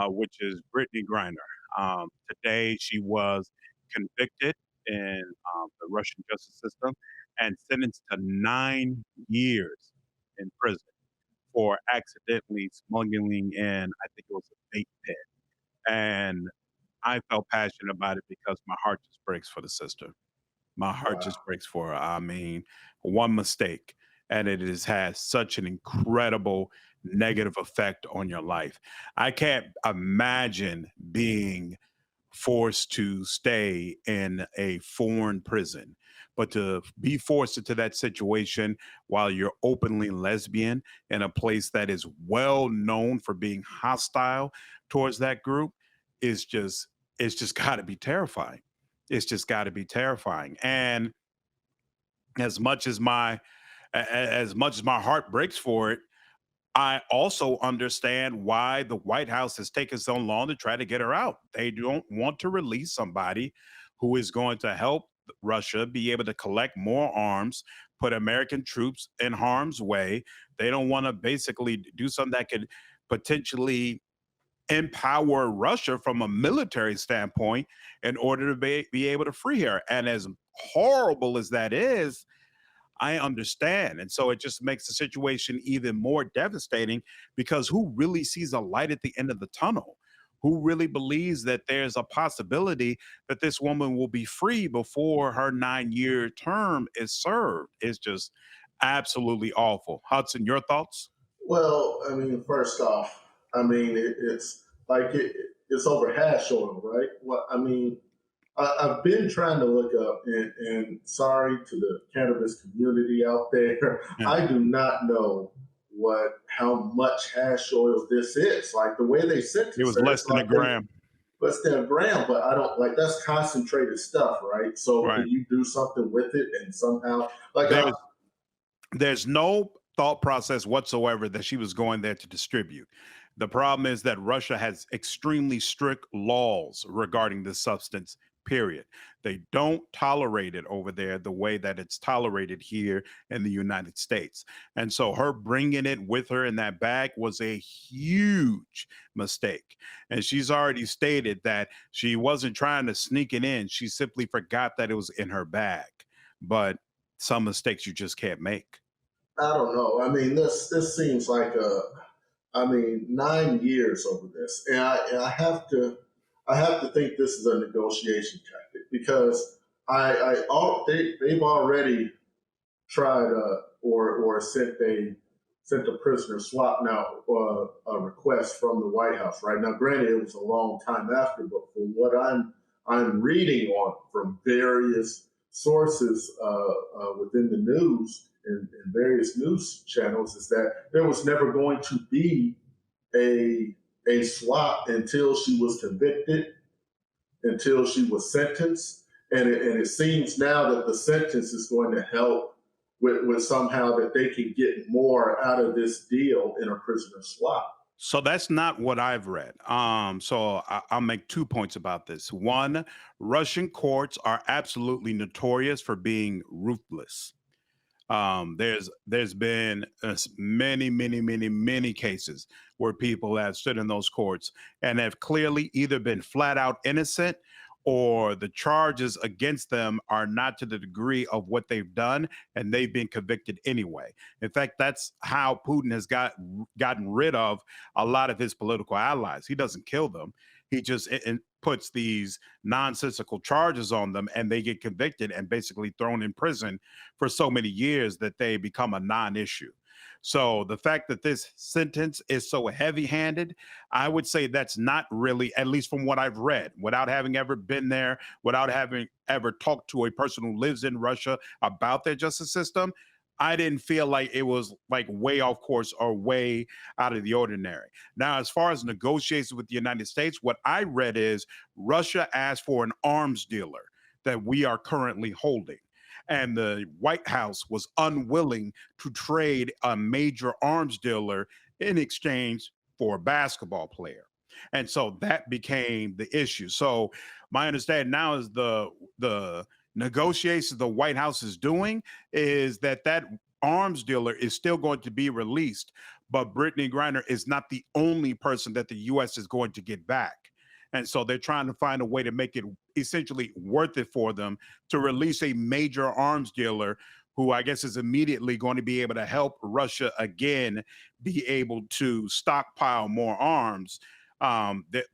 which is Brittney Griner. Today, she was convicted in the Russian justice system and sentenced to 9 years in prison for accidentally smuggling in, I think it was a vape pen. And I felt passionate about it because my heart just breaks for the sister. My heart just Wow. breaks for her. I mean, one mistake, and it has had such an incredible negative effect on your life. I can't imagine being forced to stay in a foreign prison, but to be forced into that situation while you're openly lesbian in a place that is well known for being hostile towards that group is just it's just got to be terrifying. It's just got to be terrifying. And as much as my as much as my heart breaks for it, I also understand why the White House has taken so long to try to get her out. They don't want to release somebody who is going to help Russia be able to collect more arms, put American troops in harm's way. They don't want to basically do something that could potentially empower Russia from a military standpoint in order to be able to free her. And as horrible as that is, I understand. And so it just makes the situation even more devastating because who really sees a light at the end of the tunnel? Who really believes that there's a possibility that this woman will be free before her 9 year term is served? It's just absolutely awful. Hudson, your thoughts? Well, I mean, first off, I mean, it's like it's over hash oil, right? Well, I mean, I've been trying to look up, and sorry to the cannabis community out there, Yeah. I do not know how much hash oil this is. Like the way they It sentence was her, less it's than a like they gram. less than a gram, but I don't like that's concentrated stuff, right? So Right. can you do something with it and somehow like There's there's no thought process whatsoever that she was going there to distribute. The problem is that Russia has extremely strict laws regarding this substance, period. They don't tolerate it over there the way that it's tolerated here in the United States. And so her bringing it with her in that bag was a huge mistake. And she's already stated that she wasn't trying to sneak it in. She simply forgot that it was in her bag. But some mistakes you just can't make. I don't know. I mean, this seems like I mean, 9 years over this, and I I have to think this is a negotiation tactic because they've already tried or sent a prisoner swap now a request from the White House. Right now, granted, it was a long time after, but from what I'm reading on from various sources within the news and various news channels, is that there was never going to be a a swap until she was convicted, until she was sentenced, and it seems now that the sentence is going to help with somehow that they can get more out of this deal in a prisoner swap. So that's not what I've read. I'll make 2 points about this. One, Russian courts are absolutely notorious for being ruthless. There's been many cases where people have stood in those courts and have clearly either been flat out innocent or the charges against them are not to the degree of what they've done and they've been convicted anyway. In fact, that's how Putin has gotten rid of a lot of his political allies. He doesn't kill them. He just puts these nonsensical charges on them and they get convicted and basically thrown in prison for so many years that they become a non-issue. So the fact that this sentence is so heavy-handed, I would say that's not really, at least from what I've read, without having ever been there, without having ever talked to a person who lives in Russia about their justice system. I didn't feel like it was like way off course or way out of the ordinary. Now, as far as negotiations with the United States, what I read is Russia asked for an arms dealer that we are currently holding. And the White House was unwilling to trade a major arms dealer in exchange for a basketball player. And so that became the issue. So my understanding now is the negotiations the White House is doing is that arms dealer is still going to be released, but Brittney Griner is not the only person that the U.S. is going to get back. And so they're trying to find a way to make it essentially worth it for them to release a major arms dealer who I guess is immediately going to be able to help Russia again be able to stockpile more arms.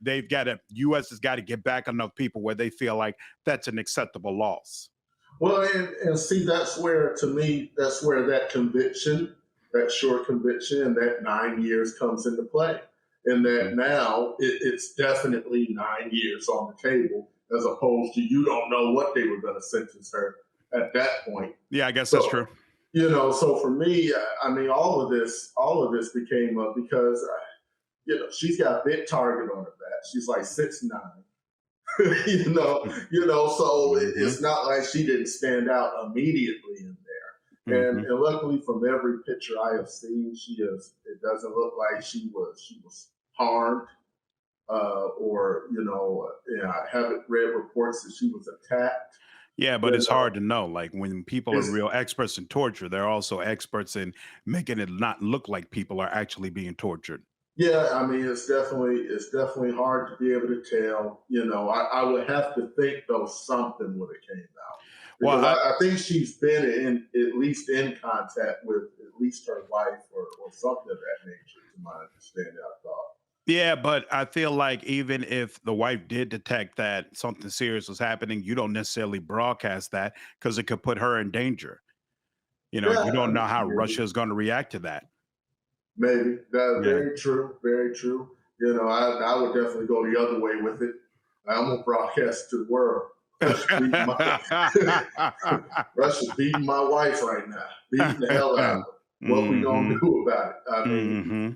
They've got to, U.S. has got to get back enough people where they feel like that's an acceptable loss. Well, and see, that's where, to me, that's where that conviction, that short conviction, and that 9 years comes into play. In that Mhm. now it's definitely 9 years on the table, as opposed to you don't know what they were going to sentence her at that point. Yeah, I guess that's So, true. so for me, I mean, all of this became because she's got a big target on her back. She's like 6'9". So Hmm. it's not like she didn't stand out immediately in there. Hmm. And luckily, from every picture I have seen, she is. It doesn't look like she was harmed, or I haven't read reports that she was attacked. Yeah, but You it's hard know, to know. Like when people are it's real experts in torture, they're also experts in making it not look like people are actually being tortured. Yeah, I mean, it's definitely hard to be able to tell. I would have to think though something would have came out, Well, because I think she's been in at least in contact with at least her wife, or something of that nature, to my understanding. I thought. yeah, but I feel like even if the wife did detect that something serious was happening, you don't necessarily broadcast that because it could put her in danger. You Yeah, I don't know mean, how maybe, Russia is going to react to that. maybe that's Yeah. very true, very true. I would definitely go the other way with it. I'm gonna broadcast to the world. beating my Russia's beating my wife right now, beating the hell out of her. What we gonna Hmm. do about it? I mean, Hmm.